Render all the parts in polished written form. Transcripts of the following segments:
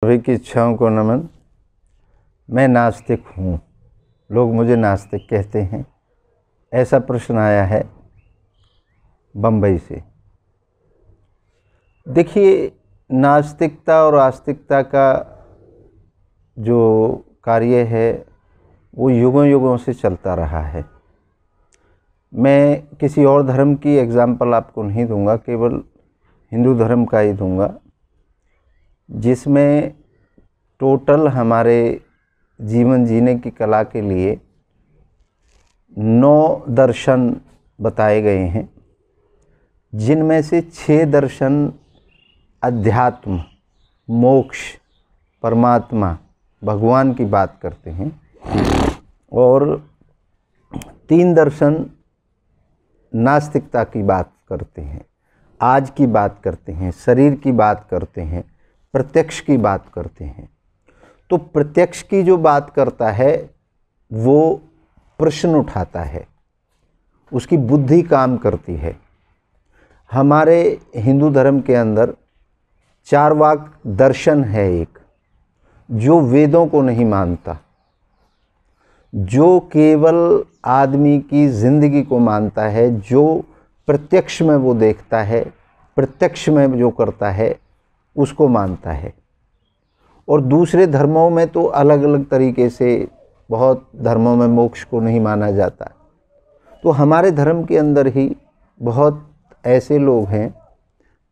सभी की इच्छाओं को नमन। मैं नास्तिक हूँ, लोग मुझे नास्तिक कहते हैं। ऐसा प्रश्न आया है बम्बई से। देखिए, नास्तिकता और आस्तिकता का जो कार्य है वो युगों युगों से चलता रहा है। मैं किसी और धर्म की एग्जाम्पल आपको नहीं दूंगा, केवल हिंदू धर्म का ही दूंगा, जिसमें टोटल हमारे जीवन जीने की कला के लिए 9 दर्शन बताए गए हैं, जिनमें से 6 दर्शन अध्यात्म, मोक्ष, परमात्मा, भगवान की बात करते हैं और 3 दर्शन नास्तिकता की बात करते हैं, आज की बात करते हैं, शरीर की बात करते हैं, प्रत्यक्ष की बात करते हैं। तो प्रत्यक्ष की जो बात करता है वो प्रश्न उठाता है, उसकी बुद्धि काम करती है। हमारे हिंदू धर्म के अंदर चारवाक दर्शन है एक, जो वेदों को नहीं मानता, जो केवल आदमी की ज़िंदगी को मानता है, जो प्रत्यक्ष में वो देखता है, प्रत्यक्ष में जो करता है उसको मानता है। और दूसरे धर्मों में तो अलग अलग तरीके से, बहुत धर्मों में मोक्ष को नहीं माना जाता। तो हमारे धर्म के अंदर ही बहुत ऐसे लोग हैं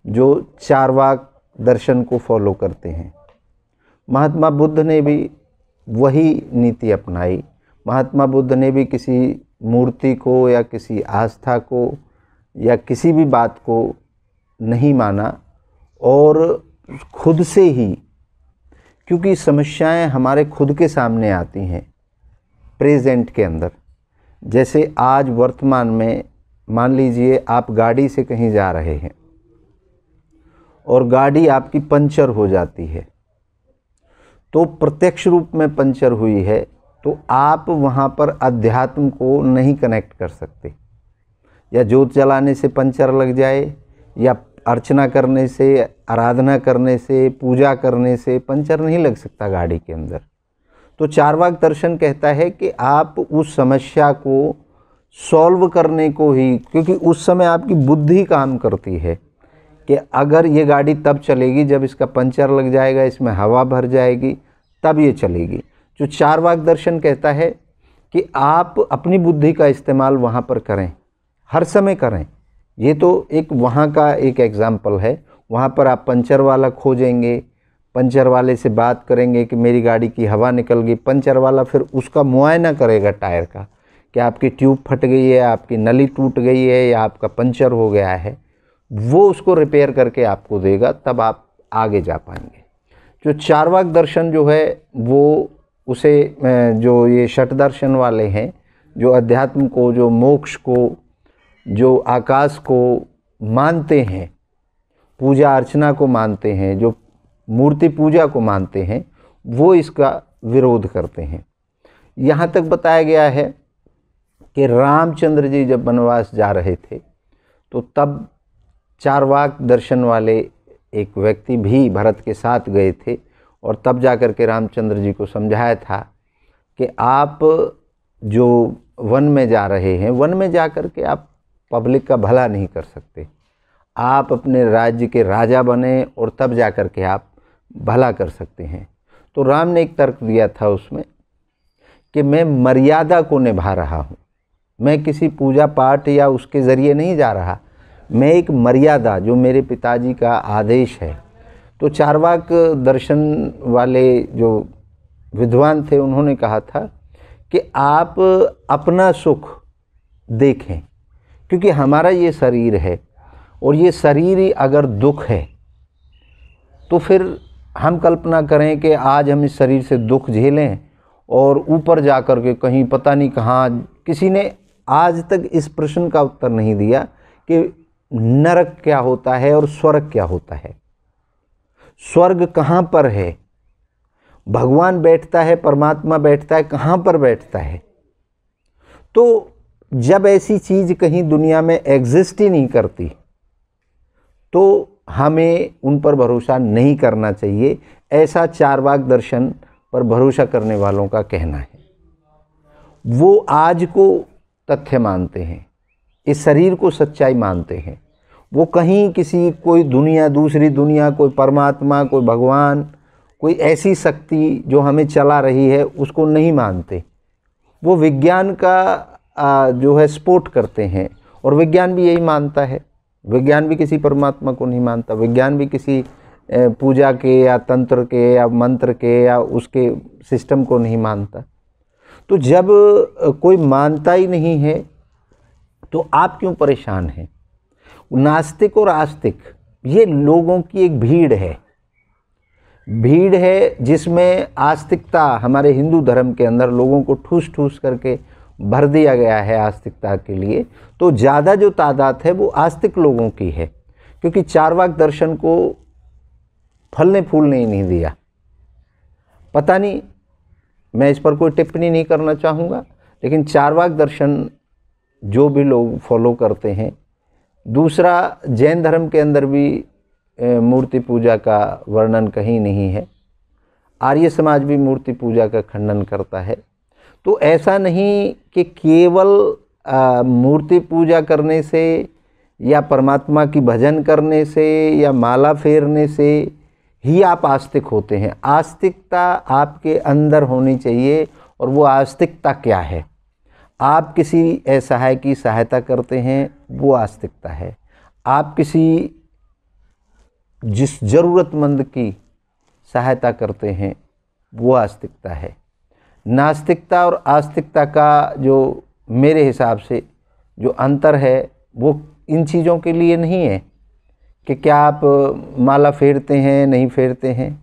जो चारवाक दर्शन को फॉलो करते हैं। महात्मा बुद्ध ने भी वही नीति अपनाई। महात्मा बुद्ध ने भी किसी मूर्ति को या किसी आस्था को या किसी भी बात को नहीं माना, और खुद से ही, क्योंकि समस्याएं हमारे खुद के सामने आती हैं प्रेजेंट के अंदर। जैसे आज वर्तमान में मान लीजिए आप गाड़ी से कहीं जा रहे हैं और गाड़ी आपकी पंचर हो जाती है, तो प्रत्यक्ष रूप में पंचर हुई है, तो आप वहाँ पर अध्यात्म को नहीं कनेक्ट कर सकते। या जोत जलाने से पंचर लग जाए, या अर्चना करने से, आराधना करने से, पूजा करने से पंचर नहीं लग सकता गाड़ी के अंदर। तो चारवाक दर्शन कहता है कि आप उस समस्या को सॉल्व करने को ही, क्योंकि उस समय आपकी बुद्धि काम करती है कि अगर ये गाड़ी तब चलेगी जब इसका पंचर लग जाएगा, इसमें हवा भर जाएगी, तब ये चलेगी। जो चारवाक दर्शन कहता है कि आप अपनी बुद्धि का इस्तेमाल वहाँ पर करें, हर समय करें। ये तो एक वहाँ का एक एग्ज़ाम्पल है। वहाँ पर आप पंचर वाला खोजेंगे, पंचर वाले से बात करेंगे कि मेरी गाड़ी की हवा निकल गई। पंचर वाला फिर उसका मुआयना करेगा टायर का कि आपकी ट्यूब फट गई है, आपकी नली टूट गई है, या आपका पंचर हो गया है। वो उसको रिपेयर करके आपको देगा, तब आप आगे जा पाएंगे। जो चारवाक दर्शन जो है वो उसे, जो ये षट दर्शन वाले हैं, जो अध्यात्म को, जो मोक्ष को, जो आकाश को मानते हैं, पूजा अर्चना को मानते हैं, जो मूर्ति पूजा को मानते हैं, वो इसका विरोध करते हैं। यहाँ तक बताया गया है कि रामचंद्र जी जब वनवास जा रहे थे तो तब चारवाक दर्शन वाले एक व्यक्ति भी भरत के साथ गए थे, और तब जाकर के रामचंद्र जी को समझाया था कि आप जो वन में जा रहे हैं, वन में जा कर के आप पब्लिक का भला नहीं कर सकते। आप अपने राज्य के राजा बने और तब जा कर के आप भला कर सकते हैं। तो राम ने एक तर्क दिया था उसमें कि मैं मर्यादा को निभा रहा हूँ, मैं किसी पूजा पाठ या उसके ज़रिए नहीं जा रहा, मैं एक मर्यादा, जो मेरे पिताजी का आदेश है। तो चारवाक दर्शन वाले जो विद्वान थे उन्होंने कहा था कि आप अपना सुख देखें, क्योंकि हमारा ये शरीर है, और ये शरीर ही अगर दुख है तो फिर हम कल्पना करें कि आज हम इस शरीर से दुख झेलें और ऊपर जा कर के कहीं पता नहीं कहाँ, किसी ने आज तक इस प्रश्न का उत्तर नहीं दिया कि नरक क्या होता है और स्वर्ग क्या होता है। स्वर्ग कहाँ पर है? भगवान बैठता है, परमात्मा बैठता है, कहाँ पर बैठता है? तो जब ऐसी चीज़ कहीं दुनिया में एग्जिस्ट ही नहीं करती, तो हमें उन पर भरोसा नहीं करना चाहिए, ऐसा चार्वाक दर्शन पर भरोसा करने वालों का कहना है। वो आज को तथ्य मानते हैं, इस शरीर को सच्चाई मानते हैं। वो कहीं किसी कोई दुनिया, दूसरी दुनिया, कोई परमात्मा, कोई भगवान, कोई ऐसी शक्ति जो हमें चला रही है उसको नहीं मानते। वो विज्ञान का जो है सपोर्ट करते हैं, और विज्ञान भी यही मानता है। विज्ञान भी किसी परमात्मा को नहीं मानता, विज्ञान भी किसी पूजा के या तंत्र के या मंत्र के या उसके सिस्टम को नहीं मानता। तो जब कोई मानता ही नहीं है तो आप क्यों परेशान हैं? नास्तिक और आस्तिक ये लोगों की एक भीड़ है जिसमें आस्तिकता, हमारे हिंदू धर्म के अंदर लोगों को ठूस ठूस करके भर दिया गया है आस्तिकता के लिए। तो ज़्यादा जो तादाद है वो आस्तिक लोगों की है, क्योंकि चार्वाक दर्शन को फलने फूलने ही नहीं दिया। पता नहीं, मैं इस पर कोई टिप्पणी नहीं करना चाहूँगा, लेकिन चार्वाक दर्शन जो भी लोग फॉलो करते हैं। दूसरा, जैन धर्म के अंदर भी मूर्ति पूजा का वर्णन कहीं नहीं है। आर्य समाज भी मूर्ति पूजा का खंडन करता है। तो ऐसा नहीं कि केवल मूर्ति पूजा करने से या परमात्मा की भजन करने से या माला फेरने से ही आप आस्तिक होते हैं। आस्तिकता आपके अंदर होनी चाहिए। और वो आस्तिकता क्या है? आप किसी असहाय की सहायता करते हैं, वो आस्तिकता है। आप किसी जिस ज़रूरतमंद की सहायता करते हैं, वो आस्तिकता है। नास्तिकता और आस्तिकता का जो मेरे हिसाब से जो अंतर है वो इन चीज़ों के लिए नहीं है कि क्या आप माला फेरते हैं, नहीं फेरते हैं,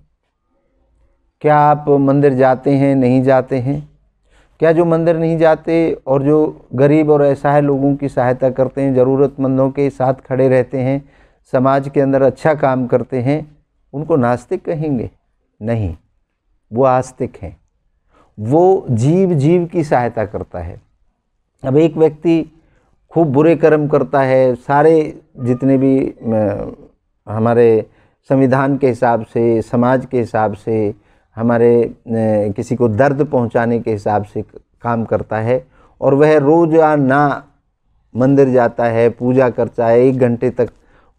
क्या आप मंदिर जाते हैं, नहीं जाते हैं। क्या जो मंदिर नहीं जाते और जो गरीब और असहाय लोगों की सहायता करते हैं, ज़रूरतमंदों के साथ खड़े रहते हैं, समाज के अंदर अच्छा काम करते हैं, उनको नास्तिक कहेंगे? नहीं, वो आस्तिक हैं। वो जीव की सहायता करता है। अब एक व्यक्ति खूब बुरे कर्म करता है, सारे जितने भी हमारे संविधान के हिसाब से, समाज के हिसाब से, हमारे किसी को दर्द पहुंचाने के हिसाब से काम करता है, और वह रोज़ाना मंदिर जाता है, पूजा करता है, 1 घंटे तक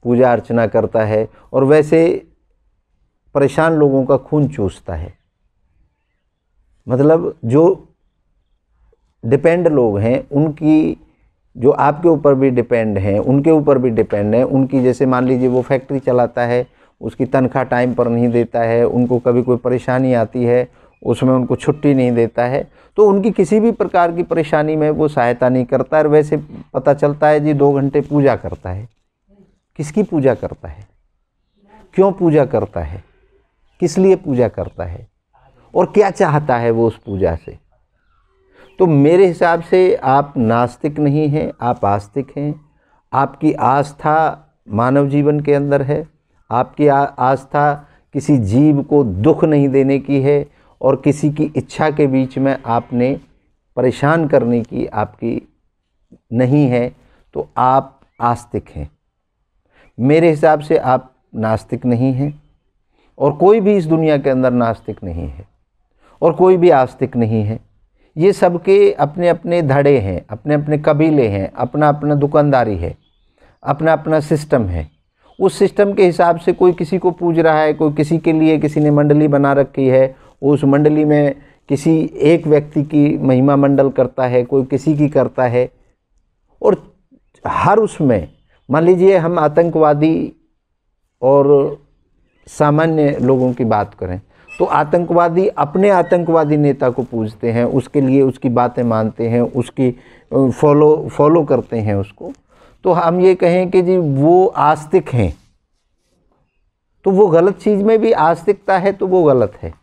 पूजा अर्चना करता है, और वैसे परेशान लोगों का खून चूसता है। मतलब जो डिपेंड लोग हैं, उनकी जो आपके ऊपर भी डिपेंड हैं, उनके ऊपर भी डिपेंड है। उनकी जैसे मान लीजिए वो फैक्ट्री चलाता है, उसकी तनख्वाह टाइम पर नहीं देता है, उनको कभी कोई परेशानी आती है, उसमें उनको छुट्टी नहीं देता है, तो उनकी किसी भी प्रकार की परेशानी में वो सहायता नहीं करता। और वैसे पता चलता है जी 2 घंटे पूजा करता है। किसकी पूजा करता है? क्यों पूजा करता है? किस लिए पूजा करता है? और क्या चाहता है वो उस पूजा से? तो मेरे हिसाब से आप नास्तिक नहीं हैं, आप आस्तिक हैं। आपकी आस्था मानव जीवन के अंदर है। आपकी आस्था किसी जीव को दुख नहीं देने की है, और किसी की इच्छा के बीच में आपने परेशान करने की आपकी नहीं है, तो आप आस्तिक हैं। मेरे हिसाब से आप नास्तिक नहीं हैं, और कोई भी इस दुनिया के अंदर नास्तिक नहीं है, और कोई भी आस्तिक नहीं है। ये सबके अपने अपने धड़े हैं, अपने अपने कबीले हैं, अपना अपना दुकानदारी है, अपना अपना सिस्टम है। उस सिस्टम के हिसाब से कोई किसी को पूज रहा है, कोई किसी के लिए किसी ने मंडली बना रखी है, उस मंडली में किसी एक व्यक्ति की महिमा मंडल करता है, कोई किसी की करता है। और हर उसमें मान लीजिए हम आतंकवादी और सामान्य लोगों की बात करें, तो आतंकवादी अपने आतंकवादी नेता को पूजते हैं, उसके लिए उसकी बातें मानते हैं, उसकी फॉलो करते हैं उसको। तो हम ये कहें कि जी वो आस्तिक हैं, तो वो गलत चीज़ में भी आस्तिकता है, तो वो गलत है।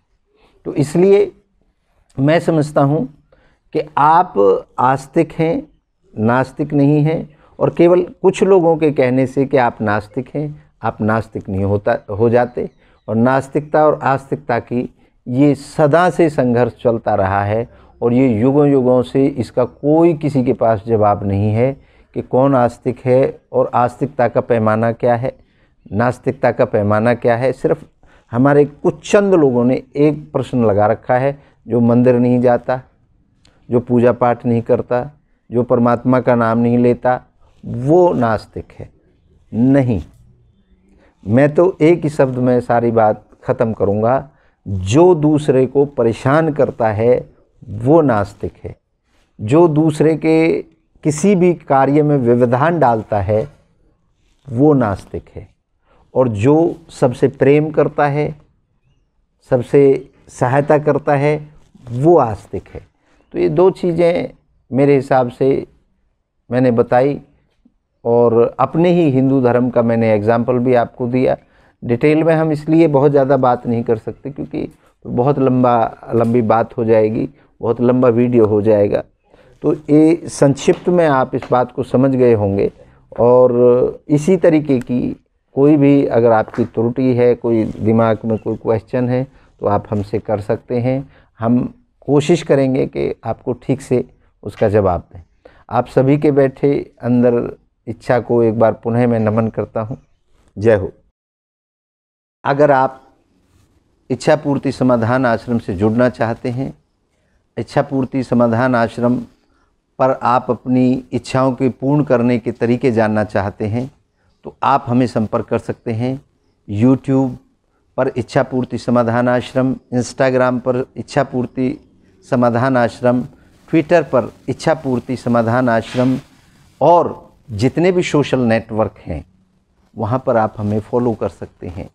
तो इसलिए मैं समझता हूँ कि आप आस्तिक हैं, नास्तिक नहीं हैं। और केवल कुछ लोगों के कहने से कि आप नास्तिक हैं, आप नास्तिक नहीं हो जाते। और नास्तिकता और आस्तिकता की ये सदा से संघर्ष चलता रहा है, और ये युगों युगों से इसका कोई किसी के पास जवाब नहीं है कि कौन आस्तिक है और आस्तिकता का पैमाना क्या है। नास्तिकता का पैमाना क्या है। सिर्फ हमारे कुछ चंद लोगों ने एक प्रश्न लगा रखा है, जो मंदिर नहीं जाता, जो पूजा पाठ नहीं करता, जो परमात्मा का नाम नहीं लेता, वो नास्तिक है। नहीं, मैं तो एक ही शब्द में सारी बात ख़त्म करूँगा, जो दूसरे को परेशान करता है वो नास्तिक है। जो दूसरे के किसी भी कार्य में व्यवधान डालता है वो नास्तिक है। और जो सबसे प्रेम करता है, सबसे सहायता करता है, वो आस्तिक है। तो ये दो चीज़ें मेरे हिसाब से मैंने बताई, और अपने ही हिंदू धर्म का मैंने एग्जाम्पल भी आपको दिया। डिटेल में हम इसलिए बहुत ज़्यादा बात नहीं कर सकते क्योंकि बहुत लंबी बात हो जाएगी, बहुत लंबा वीडियो हो जाएगा। तो ये संक्षिप्त में आप इस बात को समझ गए होंगे। और इसी तरीके की कोई भी अगर आपकी त्रुटि है, कोई दिमाग में कोई क्वेश्चन है, तो आप हमसे कर सकते हैं। हम कोशिश करेंगे कि आपको ठीक से उसका जवाब दें। आप सभी के बैठे अंदर इच्छा को एक बार पुनः मैं नमन करता हूँ। जय हो। अगर आप इच्छा पूर्ति समाधान आश्रम से जुड़ना चाहते हैं, इच्छा पूर्ति समाधान आश्रम पर आप अपनी इच्छाओं के पूर्ण करने के तरीके जानना चाहते हैं, तो आप हमें संपर्क कर सकते हैं। YouTube पर इच्छा पूर्ति समाधान आश्रम, इंस्टाग्राम पर इच्छा पूर्ति समाधान आश्रम, ट्विटर पर इच्छा पूर्ति समाधान आश्रम, और जितने भी सोशल नेटवर्क हैं वहाँ पर आप हमें फॉलो कर सकते हैं।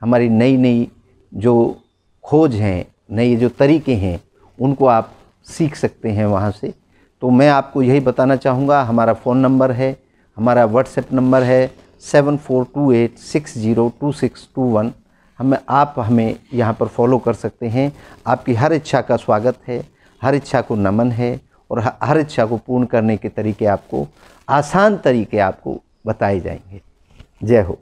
हमारी नई नई जो खोज हैं, नए जो तरीके हैं, उनको आप सीख सकते हैं वहाँ से। तो मैं आपको यही बताना चाहूँगा, हमारा फ़ोन नंबर है, हमारा व्हाट्सएप नंबर है 7428602621। आप हमें यहाँ पर फॉलो कर सकते हैं। आपकी हर इच्छा का स्वागत है, हर इच्छा को नमन है, और हर इच्छा को पूर्ण करने के तरीके आपको, आसान तरीके आपको बताए जाएंगे। जय हो।